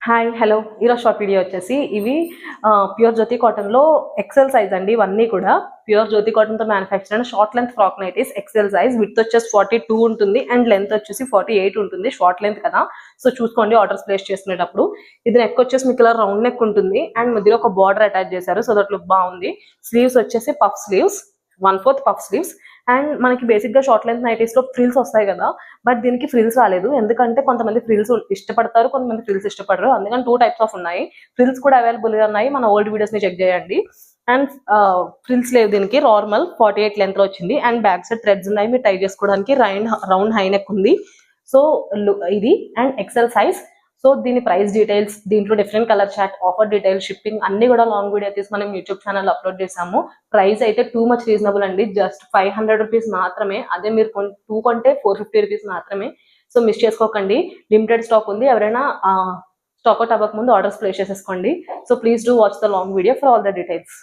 Hi hello ఈరోజు short video వచ్చేసి ఇవి ప్యూర్ జ్యోతి కాటన్లో ఎక్సెల్ సైజ్ అండి. ఇవన్నీ కూడా ప్యూర్ జ్యోతి కాటన్తో మ్యానుఫ్యాక్చర్ అయిన short length frock nighties XL size. With వచ్చేసి 42 ఉంటుంది అండ్ లెంత్ వచ్చేసి 48 ఉంటుంది. షార్ట్ లెంత్ కదా, సో చూసుకోండి ఆర్డర్స్ ప్లేస్ చేసుకునేటప్పుడు. ఇది నెక్ వచ్చేసి మీకు ఇలా రౌండ్ నెక్ ఉంటుంది అండ్ మధ్యలో ఒక బార్డర్ అటాచ్ చేశారు, సో దట్ లుక్ బాగుంది. స్లీవ్స్ వచ్చేసి puff sleeves, 1/4 puff sleeves. And మనకి బేసిక్ గా షార్ట్ లెంత్ నైటీస్ లో ఫ్రిల్స్ వస్తాయి కదా, బట్ దీనికి ఫ్రిల్స్ రాలేదు. ఎందుకంటే కొంతమంది ఫ్రిల్స్ ఇష్టపడతారు, కొంతమంది ఫ్రిల్స్ ఇష్టపడరు. అందుకని 2 టైప్స్ ఆఫ్ ఉన్నాయి. ఫ్రిల్స్ కూడా అవైలబుల్ గా ఉన్నాయి, మన ఓల్డ్ వీడియోస్ ని చెక్ చేయండి. అండ్ ఫ్రిల్స్ లేవు దీనికి. నార్మల్ 48 లెంత్ లో వచ్చింది అండ్ బ్యాక్ సైడ్ థ్రెడ్స్ ఉన్నాయి, మీరు టై చేసుకోవడానికి. రౌండ్ హై నెక్ ఉంది. సో ఇది అండ్ ఎక్సెల్ సైజ్. సో దీని ప్రైస్ డీటెయిల్స్, దీంట్లో different colour chart, offer details, shipping అన్ని కూడా లాంగ్ వీడియో తీసి మనం యూట్యూబ్ ఛానల్ అప్లోడ్ చేసాము. ప్రైస్ అయితే టూ మచ్ రీజనబుల్ అండి, జస్ట్ 500 రూపీస్ మాత్రమే. అదే మీరు 2 కొంటే 450 రూపీస్ మాత్రమే. సో మిస్ చేసుకోకండి, లిమిటెడ్ స్టాక్ ఉంది. ఎవరైనా స్టాక్ అవుట్ అవ్వక ముందు ఆర్డర్స్ ప్లేస్ చేసేసుకోండి. So please do watch the long video for all the details.